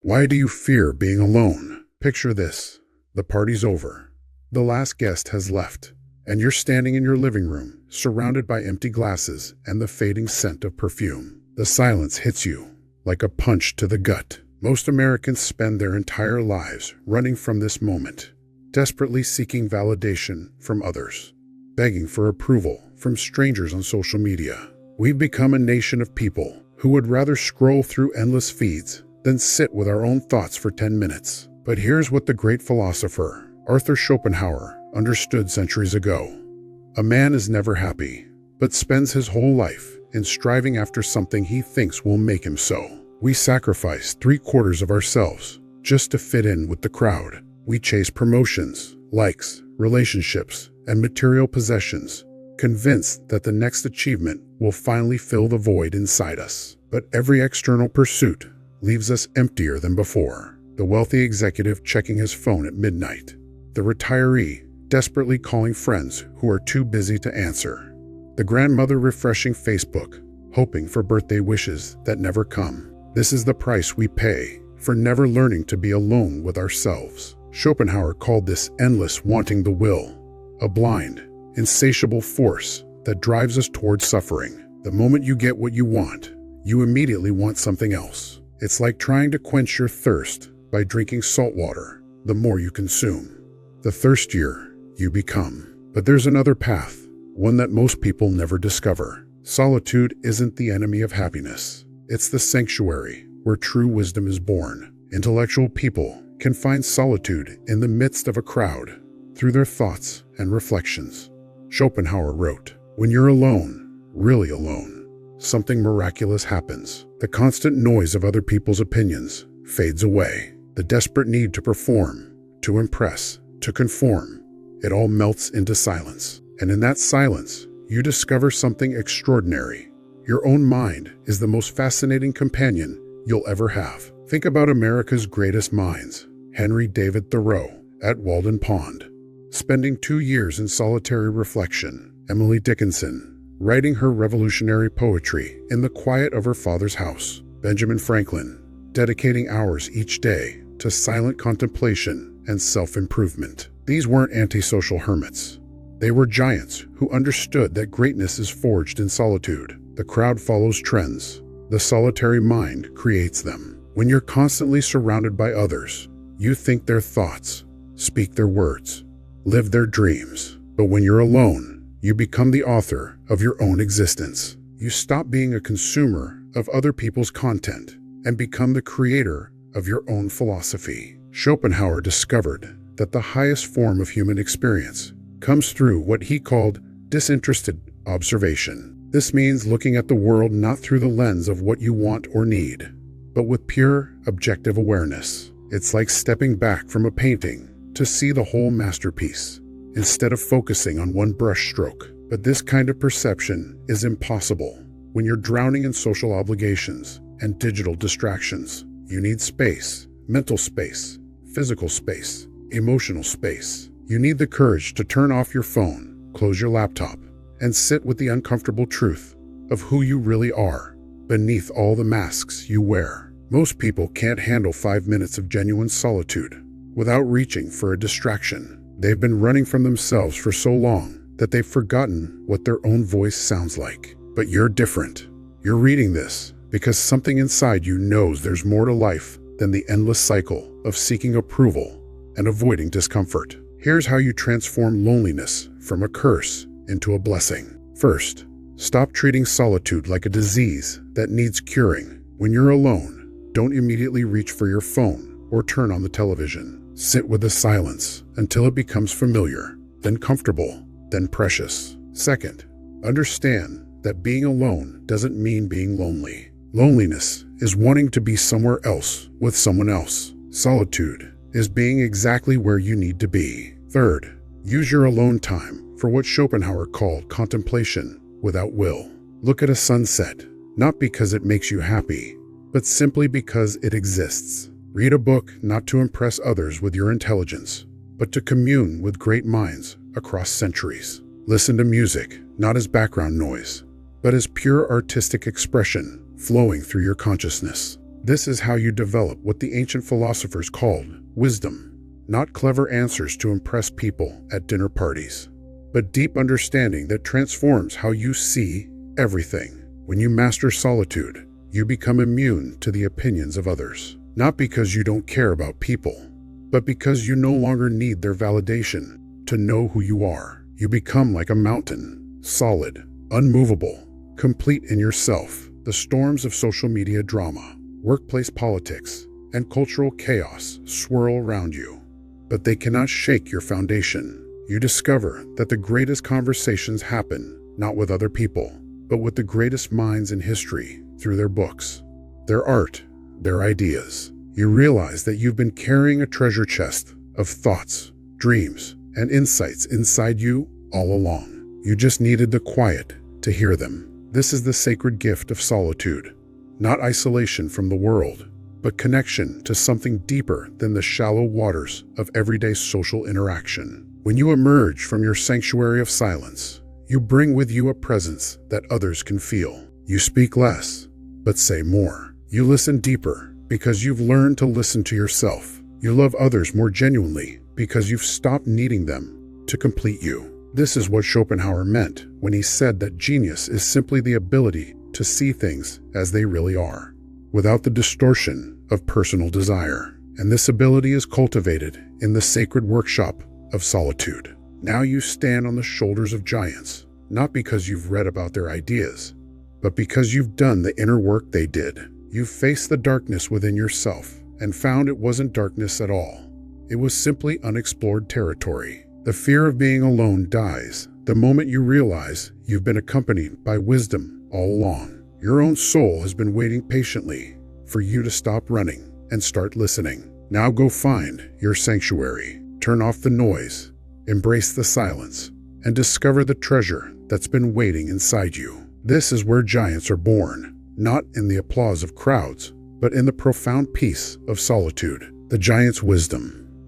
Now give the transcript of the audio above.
Why do you fear being alone? Picture this. The party's over. The last guest has left, and you're standing in your living room, surrounded by empty glasses and the fading scent of perfume. The silence hits you like a punch to the gut. Most Americans spend their entire lives running from this moment, desperately seeking validation from others, begging for approval from strangers on social media. We've become a nation of people who would rather scroll through endless feeds than sit with our own thoughts for 10 minutes. But here's what the great philosopher Arthur Schopenhauer understood centuries ago. A man is never happy, but spends his whole life in striving after something he thinks will make him so. We sacrifice 3/4 of ourselves just to fit in with the crowd. We chase promotions, likes, relationships, and material possessions, convinced that the next achievement will finally fill the void inside us. But every external pursuit leaves us emptier than before. The wealthy executive checking his phone at midnight. The retiree desperately calling friends who are too busy to answer. The grandmother refreshing Facebook, hoping for birthday wishes that never come. This is the price we pay for never learning to be alone with ourselves. Schopenhauer called this endless wanting the will, a blind, insatiable force that drives us towards suffering. The moment you get what you want, you immediately want something else. It's like trying to quench your thirst by drinking salt water. The more you consume, the thirstier you become. But there's another path, one that most people never discover. Solitude isn't the enemy of happiness. It's the sanctuary where true wisdom is born. Intellectual people can find solitude in the midst of a crowd through their thoughts and reflections. Schopenhauer wrote, "When you're alone, really alone, something miraculous happens. The constant noise of other people's opinions fades away. The desperate need to perform, to impress, to conform, it all melts into silence. And in that silence, you discover something extraordinary. Your own mind is the most fascinating companion you'll ever have." Think about America's greatest minds. Henry David Thoreau at Walden Pond, spending 2 years in solitary reflection. Emily Dickinson, writing her revolutionary poetry in the quiet of her father's house. Benjamin Franklin, dedicating hours each day to silent contemplation and self-improvement. These weren't antisocial hermits. They were giants who understood that greatness is forged in solitude. The crowd follows trends. The solitary mind creates them. When you're constantly surrounded by others, you think their thoughts, speak their words, live their dreams. But when you're alone, you become the author of your own existence. You stop being a consumer of other people's content and become the creator of your own philosophy. Schopenhauer discovered that the highest form of human experience comes through what he called disinterested observation. This means looking at the world not through the lens of what you want or need, but with pure, objective awareness. It's like stepping back from a painting to see the whole masterpiece, instead of focusing on one brushstroke. But this kind of perception is impossible when you're drowning in social obligations and digital distractions. You need space, mental space, physical space, emotional space. You need the courage to turn off your phone, close your laptop, and sit with the uncomfortable truth of who you really are beneath all the masks you wear. Most people can't handle 5 minutes of genuine solitude without reaching for a distraction. They've been running from themselves for so long that they've forgotten what their own voice sounds like. But you're different. You're reading this because something inside you knows there's more to life than the endless cycle of seeking approval and avoiding discomfort. Here's how you transform loneliness from a curse into a blessing. First, stop treating solitude like a disease that needs curing. When you're alone, don't immediately reach for your phone or turn on the television. Sit with the silence until it becomes familiar, then comfortable, then precious. Second, understand that being alone doesn't mean being lonely. Loneliness is wanting to be somewhere else with someone else. Solitude is being exactly where you need to be. Third, use your alone time for what Schopenhauer called contemplation without will. Look at a sunset, not because it makes you happy, but simply because it exists. Read a book not to impress others with your intelligence, but to commune with great minds across centuries. Listen to music, not as background noise, but as pure artistic expression flowing through your consciousness. This is how you develop what the ancient philosophers called wisdom. Not clever answers to impress people at dinner parties, but deep understanding that transforms how you see everything. When you master solitude, you become immune to the opinions of others. Not because you don't care about people, but because you no longer need their validation to know who you are. You become like a mountain, solid, unmovable, complete in yourself. The storms of social media drama, workplace politics, and cultural chaos swirl around you, but they cannot shake your foundation. You discover that the greatest conversations happen not with other people, but with the greatest minds in history through their books, their art, their ideas. You realize that you've been carrying a treasure chest of thoughts, dreams, and insights inside you all along. You just needed the quiet to hear them. This is the sacred gift of solitude, not isolation from the world, but connection to something deeper than the shallow waters of everyday social interaction. When you emerge from your sanctuary of silence, you bring with you a presence that others can feel. You speak less, but say more. You listen deeper because you've learned to listen to yourself. You love others more genuinely because you've stopped needing them to complete you. This is what Schopenhauer meant when he said that genius is simply the ability to see things as they really are, without the distortion of personal desire. And this ability is cultivated in the sacred workshop of solitude. Now you stand on the shoulders of giants, not because you've read about their ideas, but because you've done the inner work they did. You've faced the darkness within yourself and found it wasn't darkness at all. It was simply unexplored territory. The fear of being alone dies the moment you realize you've been accompanied by wisdom all along. Your own soul has been waiting patiently for you to stop running and start listening. Now go find your sanctuary. Turn off the noise, embrace the silence, and discover the treasure that's been waiting inside you. This is where giants are born, not in the applause of crowds, but in the profound peace of solitude. The giant's wisdom.